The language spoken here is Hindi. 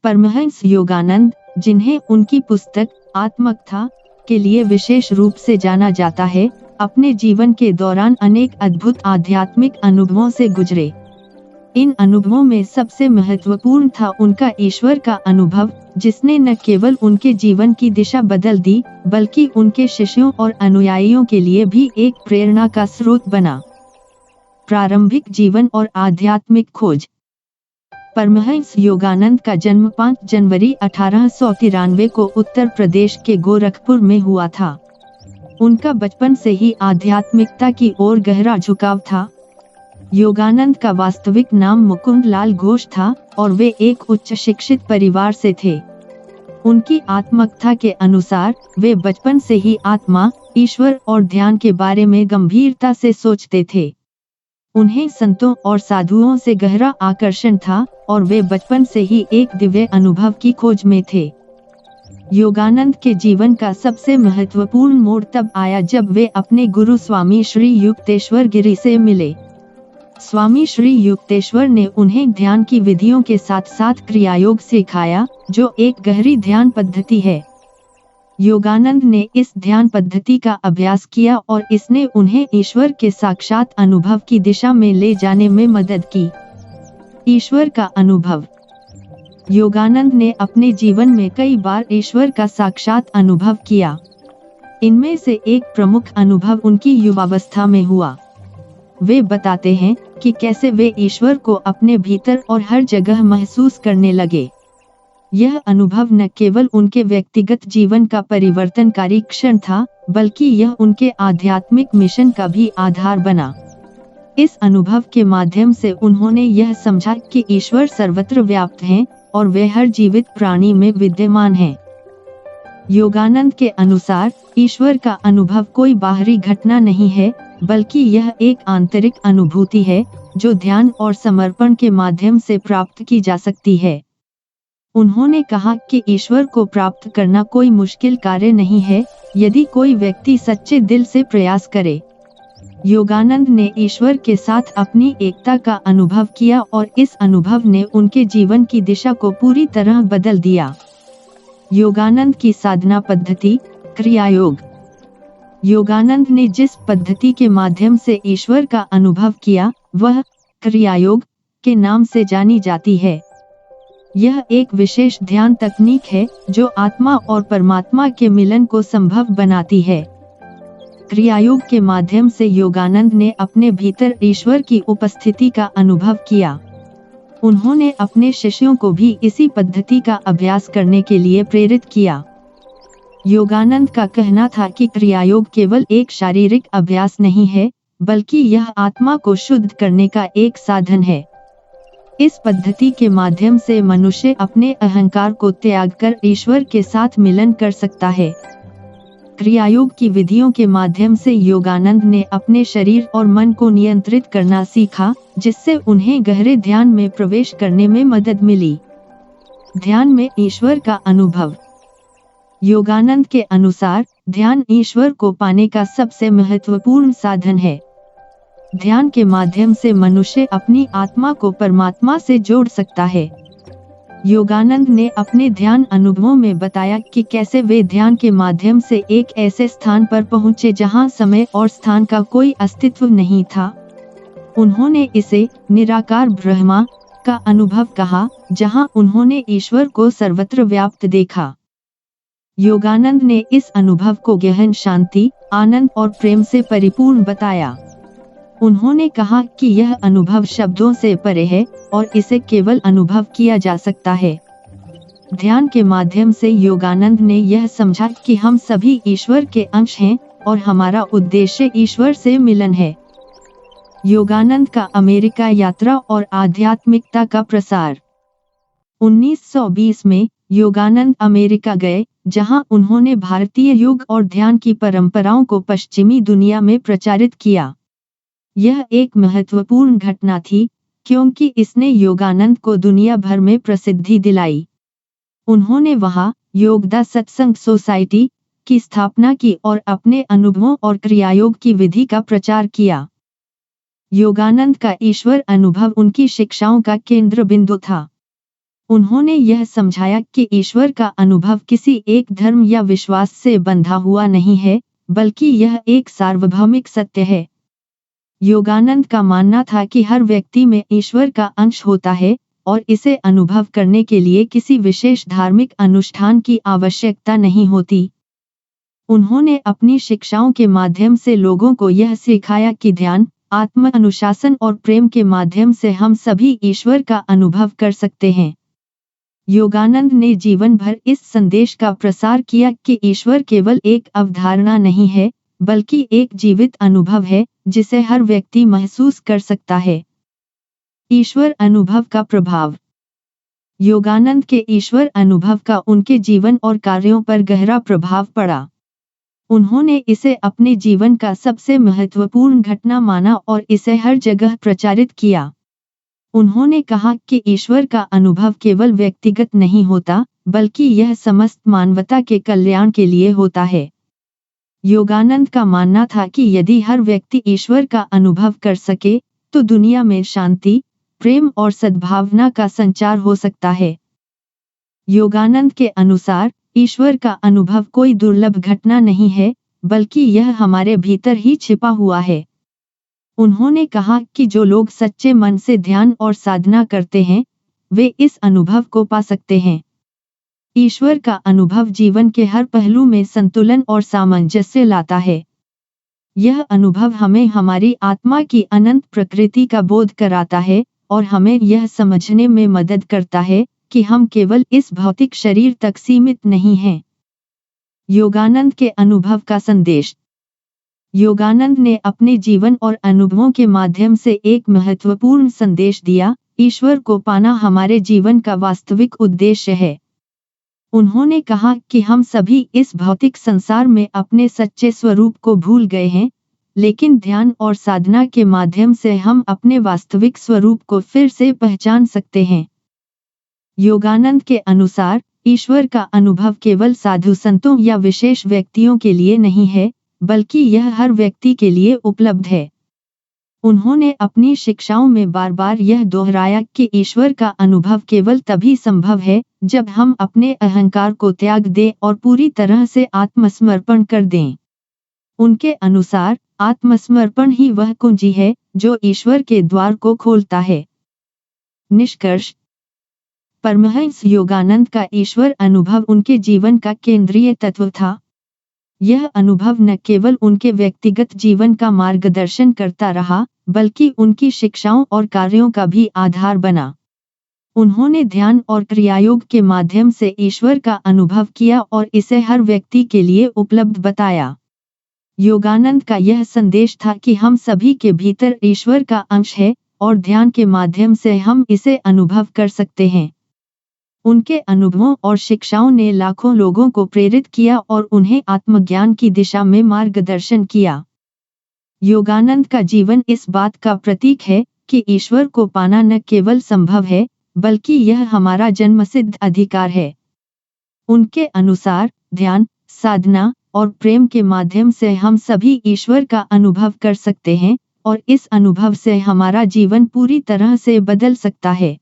परमहंस योगानंद, जिन्हें उनकी पुस्तक आत्मकथा के लिए विशेष रूप से जाना जाता है, अपने जीवन के दौरान अनेक अद्भुत आध्यात्मिक अनुभवों से गुजरे। इन अनुभवों में सबसे महत्वपूर्ण था उनका ईश्वर का अनुभव, जिसने न केवल उनके जीवन की दिशा बदल दी, बल्कि उनके शिष्यों और अनुयायियों के लिए भी एक प्रेरणा का स्रोत बना। प्रारंभिक जीवन और आध्यात्मिक खोज। परमहंस योगानंद का जन्म 5 जनवरी 1893 को उत्तर प्रदेश के गोरखपुर में हुआ था। उनका बचपन से ही आध्यात्मिकता की ओर गहरा झुकाव था। योगानंद का वास्तविक नाम मुकुंद लाल घोष था और वे एक उच्च शिक्षित परिवार से थे। उनकी आत्मकथा के अनुसार वे बचपन से ही आत्मा, ईश्वर और ध्यान के बारे में गंभीरता से सोचते थे। उन्हें संतों और साधुओं से गहरा आकर्षण था और वे बचपन से ही एक दिव्य अनुभव की खोज में थे। योगानंद के जीवन का सबसे महत्वपूर्ण मोड़ तब आया जब वे अपने गुरु स्वामी श्री युक्तेश्वर गिरी से मिले। स्वामी श्री युक्तेश्वर ने उन्हें ध्यान की विधियों के साथ साथ क्रियायोग सिखाया, जो एक गहरी ध्यान पद्धति है। योगानंद ने इस ध्यान पद्धति का अभ्यास किया और इसने उन्हें ईश्वर के साक्षात अनुभव की दिशा में ले जाने में मदद की। ईश्वर का अनुभव। योगानंद ने अपने जीवन में कई बार ईश्वर का साक्षात अनुभव किया। इनमें से एक प्रमुख अनुभव उनकी युवावस्था में हुआ। वे बताते हैं कि कैसे वे ईश्वर को अपने भीतर और हर जगह महसूस करने लगे। यह अनुभव न केवल उनके व्यक्तिगत जीवन का परिवर्तनकारी क्षण था, बल्कि यह उनके आध्यात्मिक मिशन का भी आधार बना। इस अनुभव के माध्यम से उन्होंने यह समझा कि ईश्वर सर्वत्र व्याप्त हैं और वे हर जीवित प्राणी में विद्यमान हैं। योगानंद के अनुसार ईश्वर का अनुभव कोई बाहरी घटना नहीं है, बल्कि यह एक आंतरिक अनुभूति है, जो ध्यान और समर्पण के माध्यम से प्राप्त की जा सकती है। उन्होंने कहा कि ईश्वर को प्राप्त करना कोई मुश्किल कार्य नहीं है, यदि कोई व्यक्ति सच्चे दिल से प्रयास करे। योगानंद ने ईश्वर के साथ अपनी एकता का अनुभव किया और इस अनुभव ने उनके जीवन की दिशा को पूरी तरह बदल दिया। योगानंद की साधना पद्धति, क्रियायोग। योगानंद ने जिस पद्धति के माध्यम से ईश्वर का अनुभव किया, वह क्रियायोग के नाम से जानी जाती है। यह एक विशेष ध्यान तकनीक है जो आत्मा और परमात्मा के मिलन को संभव बनाती है। क्रियायोग के माध्यम से योगानंद ने अपने भीतर ईश्वर की उपस्थिति का अनुभव किया। उन्होंने अपने शिष्यों को भी इसी पद्धति का अभ्यास करने के लिए प्रेरित किया। योगानंद का कहना था कि क्रियायोग केवल एक शारीरिक अभ्यास नहीं है, बल्कि यह आत्मा को शुद्ध करने का एक साधन है। इस पद्धति के माध्यम से मनुष्य अपने अहंकार को त्याग कर ईश्वर के साथ मिलन कर सकता है। क्रियायोग की विधियों के माध्यम से योगानंद ने अपने शरीर और मन को नियंत्रित करना सीखा, जिससे उन्हें गहरे ध्यान में प्रवेश करने में मदद मिली। ध्यान में ईश्वर का अनुभव। योगानंद के अनुसार ध्यान ईश्वर को पाने का सबसे महत्वपूर्ण साधन है। ध्यान के माध्यम से मनुष्य अपनी आत्मा को परमात्मा से जोड़ सकता है। योगानंद ने अपने ध्यान अनुभवों में बताया कि कैसे वे ध्यान के माध्यम से एक ऐसे स्थान पर पहुंचे जहां समय और स्थान का कोई अस्तित्व नहीं था। उन्होंने इसे निराकार ब्रह्मा का अनुभव कहा, जहां उन्होंने ईश्वर को सर्वत्र व्याप्त देखा। योगानंद ने इस अनुभव को गहन शांति, आनंद और प्रेम से परिपूर्ण बताया। उन्होंने कहा कि यह अनुभव शब्दों से परे है और इसे केवल अनुभव किया जा सकता है। ध्यान के माध्यम से योगानंद ने यह समझा कि हम सभी ईश्वर के अंश हैं और हमारा उद्देश्य ईश्वर से मिलन है। योगानंद का अमेरिका यात्रा और आध्यात्मिकता का प्रसार। 1920 में योगानंद अमेरिका गए, जहां उन्होंने भारतीय योग और ध्यान की परंपराओं को पश्चिमी दुनिया में प्रचारित किया। यह एक महत्वपूर्ण घटना थी, क्योंकि इसने योगानंद को दुनिया भर में प्रसिद्धि दिलाई। उन्होंने वहां योगदा सत्संग सोसाइटी की स्थापना की और अपने अनुभवों और क्रियायोग की विधि का प्रचार किया। योगानंद का ईश्वर अनुभव उनकी शिक्षाओं का केंद्र बिंदु था। उन्होंने यह समझाया कि ईश्वर का अनुभव किसी एक धर्म या विश्वास से बंधा हुआ नहीं है, बल्कि यह एक सार्वभौमिक सत्य है। योगानंद का मानना था कि हर व्यक्ति में ईश्वर का अंश होता है और इसे अनुभव करने के लिए किसी विशेष धार्मिक अनुष्ठान की आवश्यकता नहीं होती। उन्होंने अपनी शिक्षाओं के माध्यम से लोगों को यह सिखाया कि ध्यान, आत्म अनुशासन और प्रेम के माध्यम से हम सभी ईश्वर का अनुभव कर सकते हैं। योगानंद ने जीवन भर इस संदेश का प्रसार किया कि ईश्वर केवल एक अवधारणा नहीं है, बल्कि एक जीवित अनुभव है, जिसे हर व्यक्ति महसूस कर सकता है। ईश्वर अनुभव का प्रभाव। योगानंद के ईश्वर अनुभव का उनके जीवन और कार्यों पर गहरा प्रभाव पड़ा। उन्होंने इसे अपने जीवन का सबसे महत्वपूर्ण घटना माना और इसे हर जगह प्रचारित किया। उन्होंने कहा कि ईश्वर का अनुभव केवल व्यक्तिगत नहीं होता, बल्कि यह समस्त मानवता के कल्याण के लिए होता है। योगानंद का मानना था कि यदि हर व्यक्ति ईश्वर का अनुभव कर सके, तो दुनिया में शांति, प्रेम और सद्भावना का संचार हो सकता है। योगानंद के अनुसार, ईश्वर का अनुभव कोई दुर्लभ घटना नहीं है, बल्कि यह हमारे भीतर ही छिपा हुआ है। उन्होंने कहा कि जो लोग सच्चे मन से ध्यान और साधना करते हैं, वे इस अनुभव को पा सकते हैं। ईश्वर का अनुभव जीवन के हर पहलू में संतुलन और सामंजस्य लाता है। यह अनुभव हमें हमारी आत्मा की अनंत प्रकृति का बोध कराता है और हमें यह समझने में मदद करता है कि हम केवल इस भौतिक शरीर तक सीमित नहीं हैं। योगानंद के अनुभव का संदेश। योगानंद ने अपने जीवन और अनुभवों के माध्यम से एक महत्वपूर्ण संदेश दिया, ईश्वर को पाना हमारे जीवन का वास्तविक उद्देश्य है। उन्होंने कहा कि हम सभी इस भौतिक संसार में अपने सच्चे स्वरूप को भूल गए हैं, लेकिन ध्यान और साधना के माध्यम से हम अपने वास्तविक स्वरूप को फिर से पहचान सकते हैं। योगानंद के अनुसार, ईश्वर का अनुभव केवल साधु संतों या विशेष व्यक्तियों के लिए नहीं है, बल्कि यह हर व्यक्ति के लिए उपलब्ध है। उन्होंने अपनी शिक्षाओं में बार बार यह दोहराया कि ईश्वर का अनुभव केवल तभी संभव है, जब हम अपने अहंकार को त्याग दें और पूरी तरह से आत्मसमर्पण कर दें। उनके अनुसार, आत्मसमर्पण ही वह कुंजी है, जो ईश्वर के द्वार को खोलता है। निष्कर्ष। परमहंस योगानंद का ईश्वर अनुभव उनके जीवन का केंद्रीय तत्व था। यह अनुभव न केवल उनके व्यक्तिगत जीवन का मार्गदर्शन करता रहा, बल्कि उनकी शिक्षाओं और कार्यों का भी आधार बना। उन्होंने ध्यान और क्रियायोग के माध्यम से ईश्वर का अनुभव किया और इसे हर व्यक्ति के लिए उपलब्ध बताया। योगानंद का यह संदेश था कि हम सभी के भीतर ईश्वर का अंश है और ध्यान के माध्यम से हम इसे अनुभव कर सकते हैं। उनके अनुभवों और शिक्षाओं ने लाखों लोगों को प्रेरित किया और उन्हें आत्मज्ञान की दिशा में मार्गदर्शन किया। योगानंद का जीवन इस बात का प्रतीक है कि ईश्वर को पाना न केवल संभव है, बल्कि यह हमारा जन्मसिद्ध अधिकार है। उनके अनुसार, ध्यान, साधना और प्रेम के माध्यम से हम सभी ईश्वर का अनुभव कर सकते हैं और इस अनुभव से हमारा जीवन पूरी तरह से बदल सकता है।